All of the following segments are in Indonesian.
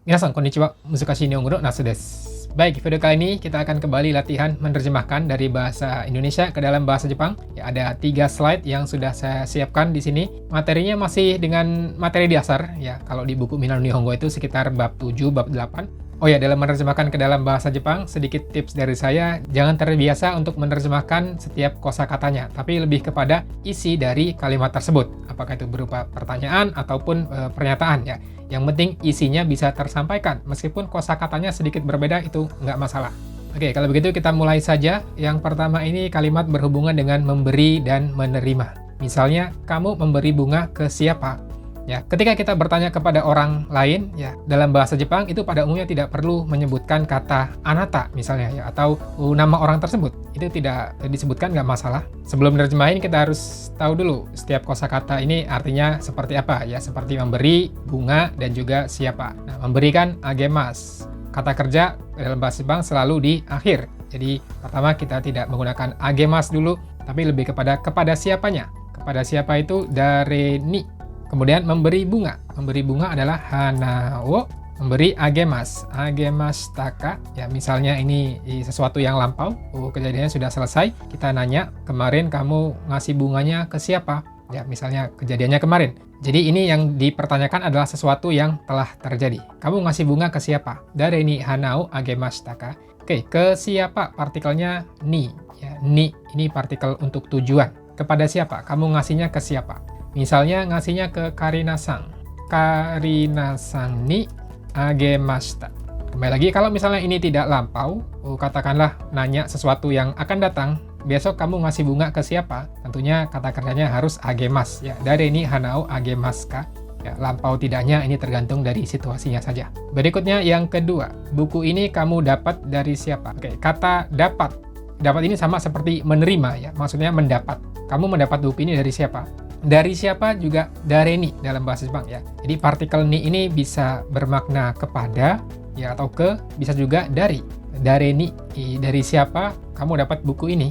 Minasan konnichiwa, Musashi Nihongo Nasu desu. Baik, video kali ini kita akan kembali latihan menerjemahkan dari bahasa Indonesia ke dalam bahasa Jepang. Ya, ada 3 slide yang sudah saya siapkan di sini. Materinya masih dengan materi dasar. Ya, kalau di buku Minano Nihongo itu sekitar bab 7, bab 8. Oh ya, dalam menerjemahkan ke dalam bahasa Jepang, sedikit tips dari saya, jangan terbiasa untuk menerjemahkan setiap kosakatanya, tapi lebih kepada isi dari kalimat tersebut. Apakah itu berupa pertanyaan ataupun pernyataan ya. Yang penting isinya bisa tersampaikan, meskipun kosakatanya sedikit berbeda itu nggak masalah. Oke, kalau begitu kita mulai saja. Yang pertama ini kalimat berhubungan dengan memberi dan menerima. Misalnya, kamu memberi bunga ke siapa? Ya, ketika kita bertanya kepada orang lain, ya, dalam bahasa Jepang itu pada umumnya tidak perlu menyebutkan kata anata misalnya ya, atau nama orang tersebut. Itu tidak disebutkan, nggak masalah. Sebelum menerjemahin kita harus tahu dulu setiap kosakata ini artinya seperti apa ya, seperti memberi, bunga, dan juga siapa. Nah, memberikan agemas. Kata kerja dalam bahasa Jepang selalu di akhir. Jadi pertama kita tidak menggunakan agemas dulu, tapi lebih kepada siapanya. Kepada siapa itu dare ni. Kemudian memberi bunga. Memberi bunga adalah hana wo. Memberi agemas. Agemashitaka. Ya, misalnya ini sesuatu yang lampau. Kejadiannya sudah selesai. Kita nanya, kemarin kamu ngasih bunganya ke siapa? Ya, misalnya kejadiannya kemarin. Jadi ini yang dipertanyakan adalah sesuatu yang telah terjadi. Kamu ngasih bunga ke siapa? Dare ni hana wo agemashitaka. Oke, ke siapa? Partikelnya ni. Ya, ni. Ini partikel untuk tujuan. Kepada siapa? Kamu ngasihnya ke siapa? Misalnya ngasihnya ke Karina-san. Karina-san ni agemashita. Kembali lagi, kalau misalnya ini tidak lampau, katakanlah nanya sesuatu yang akan datang, besok kamu ngasih bunga ke siapa? Tentunya kata kerjanya harus agemas. Ya, dare ni hanao agemaska. Ya, lampau tidaknya ini tergantung dari situasinya saja. Berikutnya yang kedua, buku ini kamu dapat dari siapa? Oke, kata dapat. Dapat ini sama seperti menerima ya, maksudnya mendapat. Kamu mendapat buku ini dari siapa? Dari siapa juga dare ni dalam bahasa Jepang ya. Jadi partikel ni ini bisa bermakna kepada ya, atau ke, bisa juga dari. Dare ni, dari siapa kamu dapat buku ini?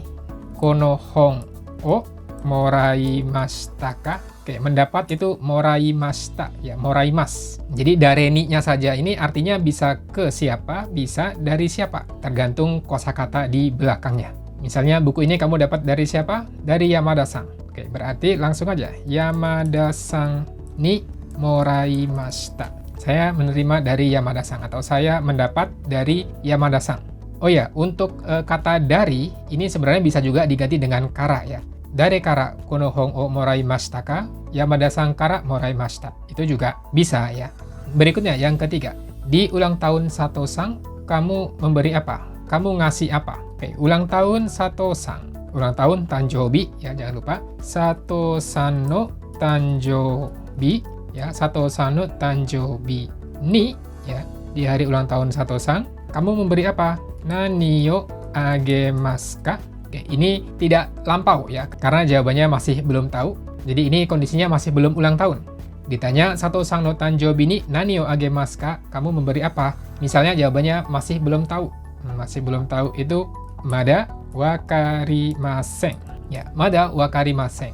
Kono hon o moraimashita ka? Oke, mendapat itu moraimashita ya, moraimas. Jadi dare ni-nya saja ini artinya bisa ke siapa, bisa dari siapa, tergantung kosakata di belakangnya. Misalnya buku ini kamu dapat dari siapa? Dari Yamada-san. Oke, berarti langsung aja. Yamada-san ni moraimashita. Saya menerima dari Yamada-san, atau saya mendapat dari Yamada-san. Oh ya, untuk kata dari, ini sebenarnya bisa juga diganti dengan kara ya. Dare kara kono hon o moraimashita ka? Yamada-san kara moraimashita. Itu juga bisa ya. Berikutnya, yang ketiga. Di ulang tahun Sato-san, kamu memberi apa? Kamu ngasih apa? Oke, ulang tahun Sato-san. Ulang tahun Tanjobi ya, jangan lupa Sato-san no Tanjobi ya, Sato-san no Tanjobi ni ya, di hari ulang tahun Sato-san kamu memberi apa? Nani yo agemasu ka? Oke, ini tidak lampau ya, karena jawabannya masih belum tahu. Jadi ini kondisinya masih belum ulang tahun. Ditanya Sato-san no Tanjobi ni nani yo agemasu ka? Kamu memberi apa? Misalnya jawabannya masih belum tahu. Masih belum tahu itu mada wakarimasen. Ya, mada wakarimasen.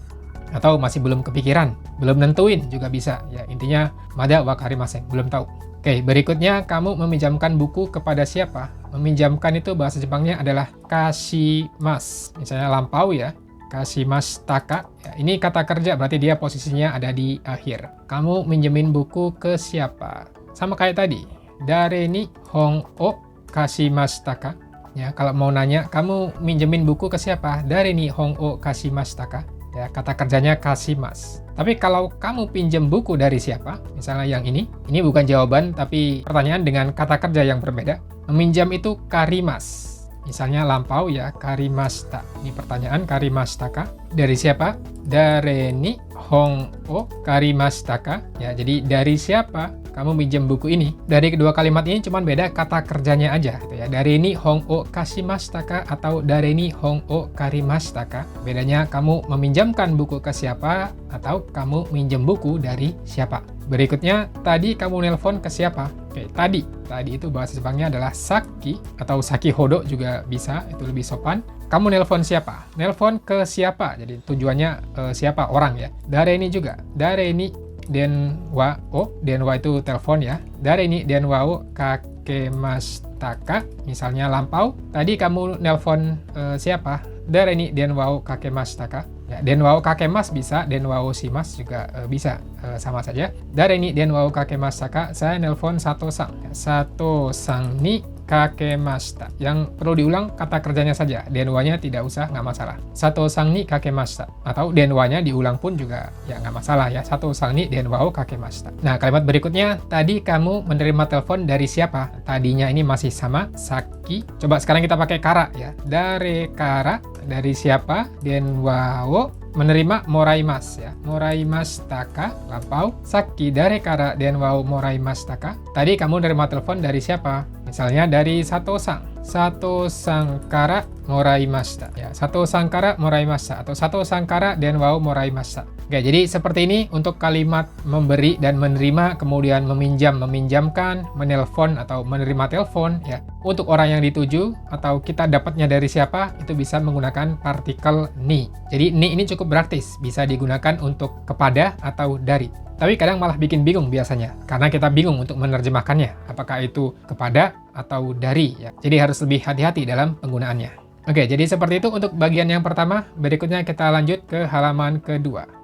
Atau masih belum kepikiran, belum nentuin juga bisa. Ya, intinya mada wakarimasen, belum tahu. Oke, berikutnya kamu meminjamkan buku kepada siapa? Meminjamkan itu bahasa Jepangnya adalah kashimas. Misalnya lampau ya, kashimashita ka. Ya, ini kata kerja, berarti dia posisinya ada di akhir. Kamu minjemin buku ke siapa? Sama kayak tadi. Dare ni hon o kashimashita ka? Ya, kalau mau nanya, kamu minjemin buku ke siapa? Dare ni hon o kashimashita ka? Ya, kata kerjanya kashimas. Tapi kalau kamu pinjem buku dari siapa? Misalnya yang ini bukan jawaban, tapi pertanyaan dengan kata kerja yang berbeda. Meminjam itu karimas. Misalnya lampau ya, karimashita. Ini pertanyaan, karimashita ka? Dari siapa? Dare ni hon o karimashita ka? Ya, jadi dari siapa kamu minjem buku ini? Dari kedua kalimat ini cuma beda kata kerjanya aja gitu ya. Dare ni hon o kashimashita ka atau dare ni hon o karimashita ka? Bedanya kamu meminjamkan buku ke siapa atau kamu minjem buku dari siapa. Berikutnya, tadi kamu nelpon ke siapa? Oke, tadi itu bahasa Jepangnya adalah saki atau sakihodo juga bisa, itu lebih sopan. Kamu nelpon siapa? Nelpon ke siapa? Jadi tujuannya siapa? Orang ya. Dare ni juga. Dare ni denwa itu telepon ya. Dari ni denwa o kakemashita ka, misalnya lampau. Tadi kamu nelpon siapa? Dari ni denwa o kakemashita ka. Ya, denwa o kakemas bisa, denwa o shimasu juga bisa, sama saja. Dari ni denwa o kakemashita ka, saya nelpon Sato-san. Sato-san ni kakemashita. Yang perlu diulang kata kerjanya saja, denwanya tidak usah, nggak masalah. Sato-san ni kakemashita. Atau denwanya diulang pun juga ya nggak masalah ya. Sato-san ni denwa o kakemashita. Nah, kalimat berikutnya, tadi kamu menerima telepon dari siapa? Tadinya ini masih sama, saki. Coba sekarang kita pakai kara ya. Dari kara, dari siapa? Denwa o menerima moraimasu ya. Moraimashita ka, lampau. Saki dari kara denwa o moraimashita ka. Tadi kamu menerima telepon dari siapa? Misalnya dari Sato-san. Sato-san kara moraimashita. Ya, Sato-san kara moraimashita atau Sato-san kara denwa o moraimashita. Oke, jadi seperti ini untuk kalimat memberi dan menerima, kemudian meminjam, meminjamkan, menelpon atau menerima telepon ya. Untuk orang yang dituju atau kita dapatnya dari siapa, itu bisa menggunakan partikel ni. Jadi ni ini cukup praktis, bisa digunakan untuk kepada atau dari. Tapi kadang malah bikin bingung biasanya, karena kita bingung untuk menerjemahkannya, apakah itu kepada atau dari ya. Jadi harus lebih hati-hati dalam penggunaannya. Oke, jadi seperti itu untuk bagian yang pertama. Berikutnya kita lanjut ke halaman kedua.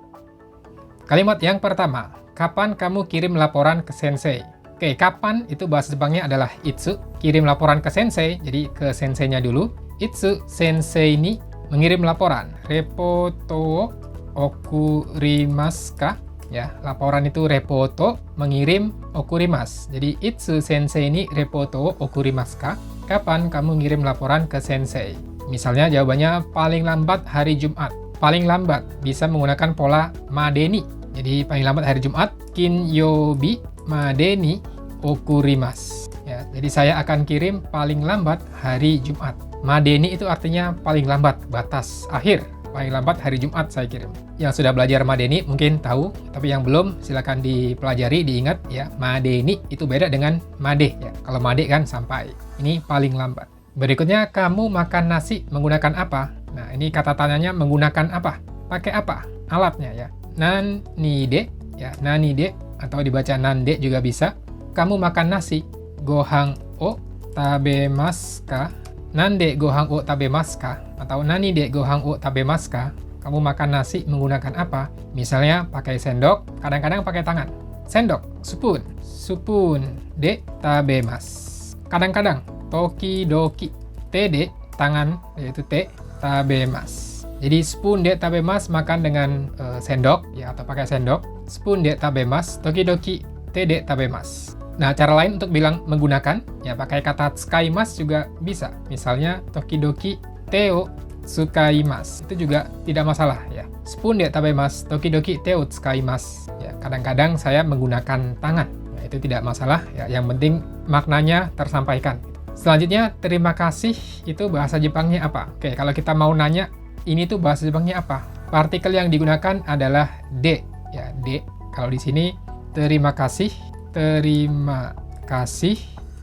Kalimat yang pertama, kapan kamu kirim laporan ke sensei? Oke, kapan itu bahasa Jepangnya adalah itsu, kirim laporan ke sensei, jadi ke senseinya dulu. Itsu sensei ni mengirim laporan, repoto okurimasu ka? Ya, laporan itu repoto, mengirim, okurimas. Jadi itsu sensei ni repoto okurimasu ka? Kapan kamu ngirim laporan ke sensei? Misalnya jawabannya paling lambat hari Jumat. Paling lambat bisa menggunakan pola madeni. Jadi paling lambat hari Jumat, kinyobi madeni okurimasu. Ya, jadi saya akan kirim paling lambat hari Jumat. Madeni itu artinya paling lambat, batas akhir. Paling lambat hari Jumat saya kirim. Yang sudah belajar madeni mungkin tahu, tapi yang belum silakan dipelajari, diingat ya. Madeni itu beda dengan made ya. Kalau made kan sampai. Ini paling lambat. Berikutnya, kamu makan nasi menggunakan apa? Nah, ini kata tanyanya menggunakan apa? Pakai apa? Alatnya ya. Nani de ya, nani de atau dibaca nande juga bisa. Kamu makan nasi, gohan o tabemasu ka? Nande gohan o tabemasu ka? Atau nani de gohan o tabemasu ka? Kamu makan nasi menggunakan apa? Misalnya pakai sendok, kadang-kadang pakai tangan. Sendok, spoon. Spoon de tabemasu. Kadang-kadang, tokidoki. Te de, tangan, yaitu te, tabemasu. Jadi spoon de tabemasu, makan dengan sendok ya, atau pakai sendok. Spoon de tabemasu, tokidoki te de tabemasu. Nah, cara lain untuk bilang menggunakan ya pakai kata tsukaimasu juga bisa. Misalnya tokidoki te o tsukaimasu. Itu juga tidak masalah ya. Spoon de tabemasu, tokidoki te o tsukaimasu. Ya, kadang-kadang saya menggunakan tangan. Ya, itu tidak masalah ya. Yang penting maknanya tersampaikan. Selanjutnya, terima kasih itu bahasa Jepangnya apa? Oke, kalau kita mau nanya ini tuh bahasa Jepangnya apa? Partikel yang digunakan adalah de ya, de. Kalau di sini terima kasih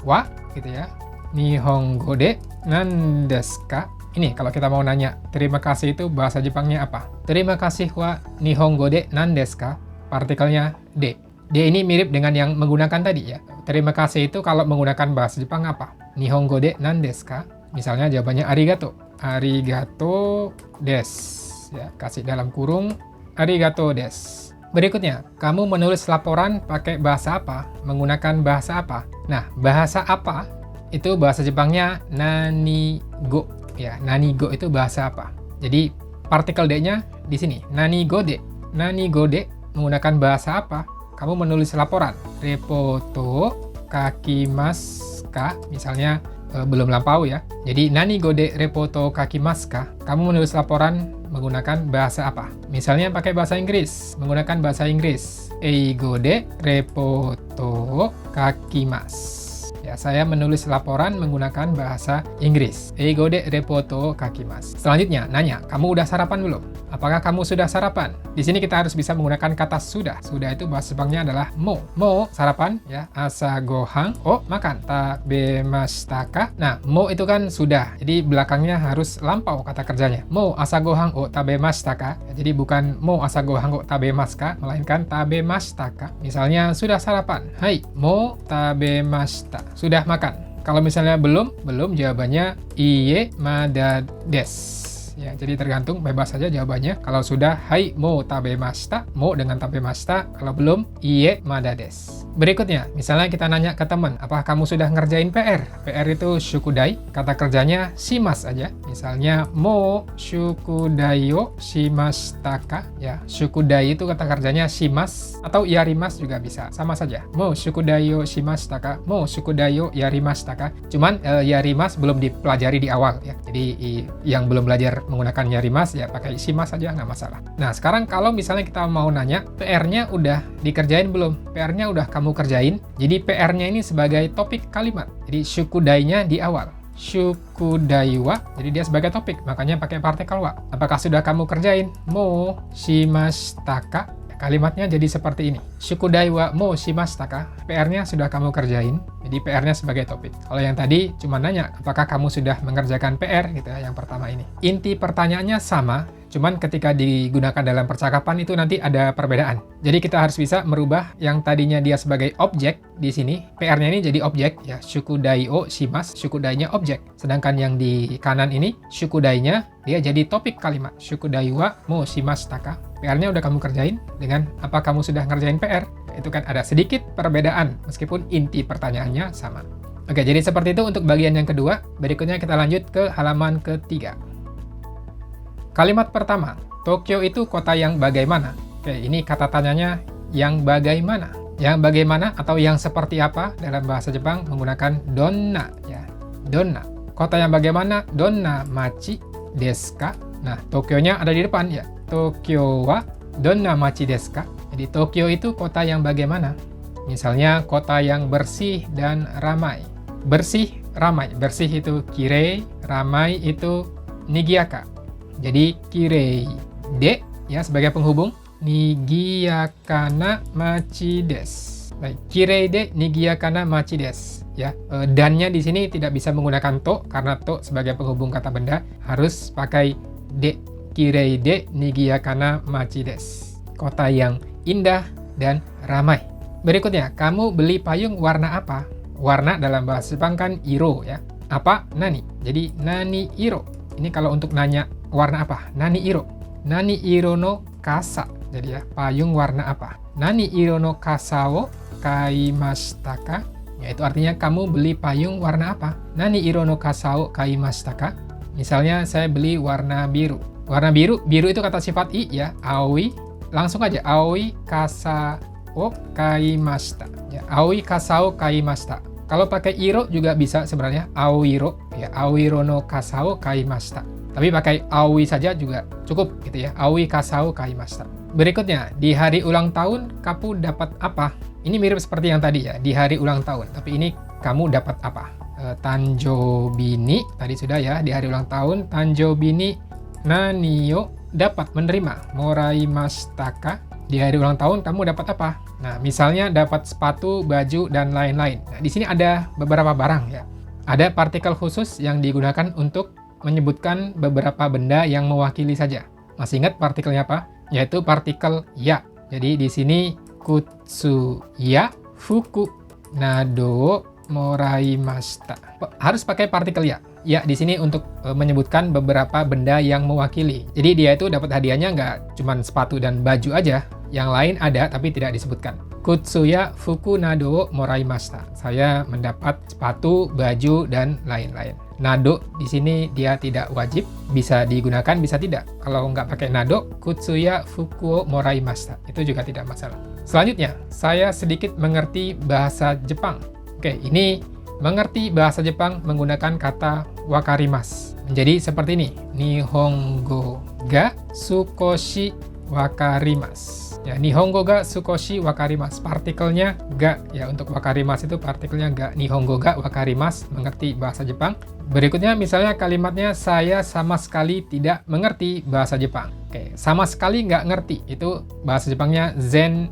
wa gitu ya. Nihongo de nan desu ka? Ini kalau kita mau nanya terima kasih itu bahasa Jepangnya apa? Terima kasih wa nihongo de nan desu ka? Partikelnya de. De ini mirip dengan yang menggunakan tadi ya. Terima kasih itu kalau menggunakan bahasa Jepang apa? Nihongo de nan desu ka? Misalnya jawabannya arigato. Arigato desu. Ya, kasih dalam kurung arigato desu. Berikutnya, kamu menulis laporan pakai bahasa apa? Menggunakan bahasa apa? Nah, bahasa apa? Itu bahasa Jepangnya nanigo. Ya, nanigo itu bahasa apa? Jadi, partikel D-nya di sini. Nanigo de. Nanigo de menggunakan bahasa apa? Kamu menulis laporan. Repoto kakimasu ka? Misalnya, belum lampau ya. Jadi, nanigo de repoto kakimasu ka? Kamu menulis laporan menggunakan bahasa apa? Misalnya pakai bahasa Inggris, menggunakan bahasa Inggris. Eigo de repoto kakimasu. Ya, saya menulis laporan menggunakan bahasa Inggris. Eigo de reporto kakimasu. Selanjutnya, nanya, kamu udah sarapan belum? Apakah kamu sudah sarapan? Di sini kita harus bisa menggunakan kata sudah. Sudah itu bahasa Jepangnya adalah mo. Mo, sarapan, ya. Asa gohang, o, makan. Tabemashita ka? Nah, mo itu kan sudah. Jadi belakangnya harus lampau kata kerjanya. Mo asa gohang o tabemashita ka? Ya, jadi bukan mo asa gohang o tabemasu ka, melainkan tabemashita ka. Misalnya sudah sarapan. Hai, mo tabemashita. Sudah makan. Kalau misalnya belum jawabannya iye mada desu. Ya, jadi tergantung, bebas saja jawabannya. Kalau sudah, hai mo tabemashita, mo dengan tabemashita. Kalau belum, iye mada desu. Berikutnya, misalnya kita nanya ke teman, apakah kamu sudah ngerjain PR? PR itu shukudai, kata kerjanya shimas aja. Misalnya, mo shukudai yo shimashita ka? Ya, shukudai itu kata kerjanya shimas, atau yarimas juga bisa, sama saja. Mo shukudai yo shimashita ka? Mo shukudai yo yarimashita ka? Cuman, yarimas belum dipelajari di awal, ya. Jadi, yang belum belajar menggunakan yarimas, ya pakai shimas saja, nggak masalah. Nah, sekarang kalau misalnya kita mau nanya, PR-nya udah dikerjain belum? PR-nya udah kamu kerjain. Jadi PR-nya ini sebagai topik kalimat. Jadi shukudai-nya di awal. Shukudai wa, jadi dia sebagai topik, makanya pakai partikel wa. Apakah sudah kamu kerjain? Mo shimashita ka? Kalimatnya jadi seperti ini. Shukudai wa mo shimashita ka? PR-nya sudah kamu kerjain. Jadi PR-nya sebagai topik. Kalau yang tadi cuma nanya, apakah kamu sudah mengerjakan PR gitu ya, yang pertama ini. Inti pertanyaannya sama, cuman ketika digunakan dalam percakapan itu nanti ada perbedaan. Jadi kita harus bisa merubah yang tadinya dia sebagai objek di sini, PR-nya ini jadi objek ya, shukudai o shimas, shukudai-nya objek. Sedangkan yang di kanan ini, shukudai-nya dia jadi topik kalimat. Shukudai wa mo shimashita ka? PR-nya udah kamu kerjain dengan apa kamu sudah ngerjain PR? Itu kan ada sedikit perbedaan meskipun inti pertanyaannya sama. Oke, jadi seperti itu untuk bagian yang kedua. Berikutnya kita lanjut ke halaman ketiga. Kalimat pertama, Tokyo itu kota yang bagaimana? Oke, ini kata tanyanya yang bagaimana. Yang bagaimana atau yang seperti apa dalam bahasa Jepang menggunakan donna ya. Donna. Kota yang bagaimana? Donna machi desu ka? Nah, Tokyo-nya ada di depan ya. Tokyo wa donna machi desu ka? Jadi Tokyo itu kota yang bagaimana? Misalnya kota yang bersih dan ramai. Bersih, ramai. Bersih itu kirei, ramai itu nigiyaka. Jadi kirei de ya sebagai penghubung, nigiyaka na machi desu. Baik, kirei de nigiyaka na machi desu. Ya, dannya di sini tidak bisa menggunakan to karena to sebagai penghubung kata benda harus pakai de. Kirei de nigiyaka na machi desu. Kota yang indah dan ramai. Berikutnya, kamu beli payung warna apa? Warna dalam bahasa Jepang kan iro ya. Apa? Nani. Jadi nani iro. Ini kalau untuk nanya warna apa? Nani iro. Nani iro no kasa. Jadi ya, payung warna apa? Nani iro no kasa wo kaimashita ka? Yaitu artinya kamu beli payung warna apa? Nani iro no kasa wo kaimashita ka? Misalnya saya beli warna biru. Warna biru, biru itu kata sifat i ya, aoi. Langsung aja, aoi kasa o kaimashita. Ya, aoi kasa o kaimashita. Kalau pakai iro juga bisa sebenarnya, aoiro. Ya, aoiro no kasa o kaimashita. Tapi pakai aoi saja juga cukup gitu ya, aoi kasa o kaimashita. Berikutnya, di hari ulang tahun kamu dapat apa? Ini mirip seperti yang tadi ya, di hari ulang tahun. Tapi ini kamu dapat apa? Tanjobini, tadi sudah ya, di hari ulang tahun. Tanjobini nani yo dapat menerima, moraimashita ka? Di hari ulang tahun kamu dapat apa? Nah, misalnya dapat sepatu, baju, dan lain-lain. Nah, di sini ada beberapa barang ya. Ada partikel khusus yang digunakan untuk menyebutkan beberapa benda yang mewakili saja. Masih ingat partikelnya apa? Yaitu partikel ya. Jadi di sini kutsu ya, fuku, nado, moraimashita. Harus pakai partikel ya. Ya, di sini untuk menyebutkan beberapa benda yang mewakili. Jadi dia itu dapat hadiahnya nggak cuma sepatu dan baju aja. Yang lain ada tapi tidak disebutkan. Kutsuya fuku nado moraimashita. Saya mendapat sepatu, baju, dan lain-lain. Nado di sini dia tidak wajib, bisa digunakan, bisa tidak. Kalau nggak pakai nado, kutsuya fuku moraimashita. Itu juga tidak masalah. Selanjutnya, saya sedikit mengerti bahasa Jepang. Oke, ini mengerti bahasa Jepang menggunakan kata wakarimasu. Menjadi seperti ini. Nihongo ga sukoshi wakarimasu. Ya, Nihongo ga sukoshi wakarimasu. Partikelnya ga ya, untuk wakarimasu itu partikelnya ga. Nihongo ga wakarimasu, mengerti bahasa Jepang. Berikutnya misalnya kalimatnya saya sama sekali tidak mengerti bahasa Jepang. Oke, sama sekali nggak ngerti. Itu bahasa Jepangnya zen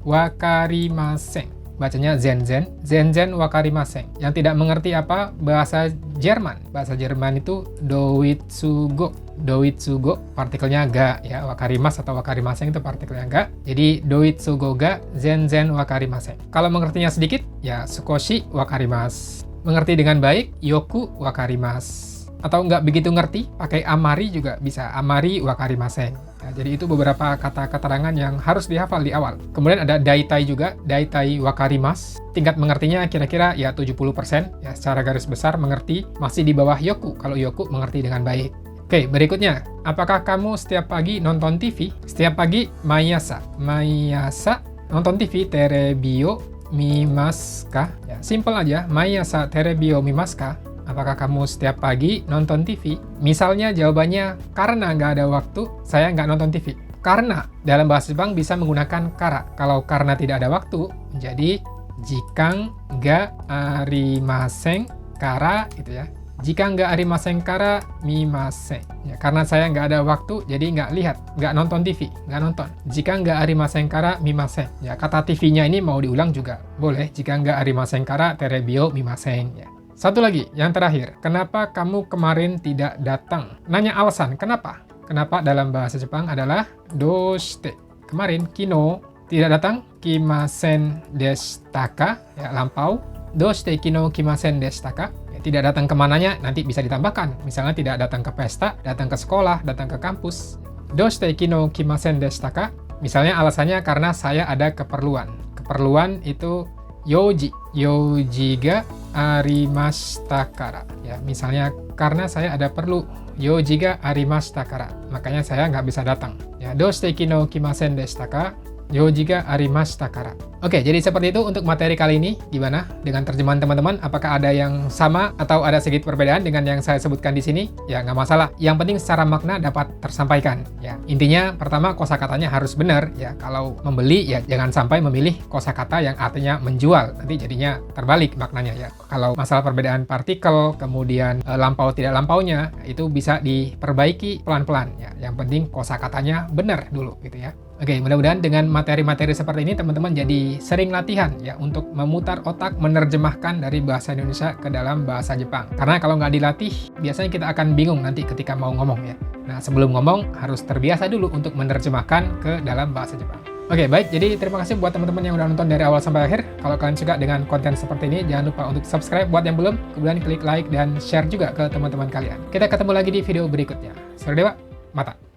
wakarimasen. Bacanya zen wakarimasen. Yang tidak mengerti apa? Bahasa Jerman. Bahasa Jerman itu doitsugo. Doitsugo partikelnya ga ya. Wakarimas atau wakarimasen itu partikelnya ga. Jadi doitsugo ga zen wakarimasen. Kalau mengertinya sedikit ya sukoshi wakarimasu. Mengerti dengan baik yoku wakarimasu. Atau nggak begitu ngerti, pakai amari juga bisa. Amari wakarimasen. Ya, jadi itu beberapa kata keterangan yang harus dihafal di awal. Kemudian ada daitai juga, daitai wakarimasu. Tingkat mengertinya kira-kira ya 70%. Ya, secara garis besar mengerti, masih di bawah yoku. Kalau yoku mengerti dengan baik. Oke, berikutnya. Apakah kamu setiap pagi nonton TV? Setiap pagi, mayasa. Mayasa nonton TV, terebio mimasu ka? Ya, simple aja, mayasa terebio mimasu ka? Apakah kamu setiap pagi nonton TV? Misalnya jawabannya, karena nggak ada waktu, saya nggak nonton TV. Karena, dalam bahasa Jepang bisa menggunakan kara. Kalau karena tidak ada waktu, menjadi jikang ga arimasen kara, gitu ya. Jika nggak arimasen kara, mimasen. Ya, karena saya nggak ada waktu, jadi nggak lihat, nggak nonton TV, nggak nonton. Jika nggak arimasen kara, mimasen. Ya, kata TV-nya ini mau diulang juga boleh. Jika nggak arimasen kara, terebio mimasen. Ya. Satu lagi, yang terakhir. Kenapa kamu kemarin tidak datang? Nanya alasan, kenapa? Kenapa dalam bahasa Jepang adalah doshite. Kemarin, kino, tidak datang. Kimasen deshita ka? Ya, lampau. Doshite kino kimasen deshita ka? Ya, tidak datang kemananya, nanti bisa ditambahkan. Misalnya tidak datang ke pesta, datang ke sekolah, datang ke kampus. Doshite kino kimasen deshita ka? Misalnya alasannya karena saya ada keperluan. Keperluan itu yoji. Yoji ga arimashita kara. Ya, misalnya karena saya ada perlu. Yoji ga arimashita kara. Makanya saya nggak bisa datang. Ya, doshite kino kimasen deshita ka? Yoji ga arimashita kara. Oke, jadi seperti itu untuk materi kali ini. Gimana dengan terjemahan teman-teman? Apakah ada yang sama atau ada sedikit perbedaan dengan yang saya sebutkan di sini? Ya, nggak masalah. Yang penting secara makna dapat tersampaikan. Ya, intinya pertama kosakatanya harus benar. Ya, kalau membeli ya jangan sampai memilih kosakata yang artinya menjual. Nanti jadinya terbalik maknanya ya. Kalau masalah perbedaan partikel, kemudian lampau tidak lampaunya, itu bisa diperbaiki pelan-pelan. Ya, yang penting kosakatanya benar dulu gitu ya. Oke, mudah-mudahan dengan materi-materi seperti ini teman-teman jadi sering latihan ya untuk memutar otak menerjemahkan dari bahasa Indonesia ke dalam bahasa Jepang. Karena kalau nggak dilatih, biasanya kita akan bingung nanti ketika mau ngomong ya. Nah, sebelum ngomong harus terbiasa dulu untuk menerjemahkan ke dalam bahasa Jepang. Oke, baik. Jadi terima kasih buat teman-teman yang udah nonton dari awal sampai akhir. Kalau kalian suka dengan konten seperti ini, jangan lupa untuk subscribe buat yang belum. Kemudian klik like dan share juga ke teman-teman kalian. Kita ketemu lagi di video berikutnya. Sampai jumpa. Mata.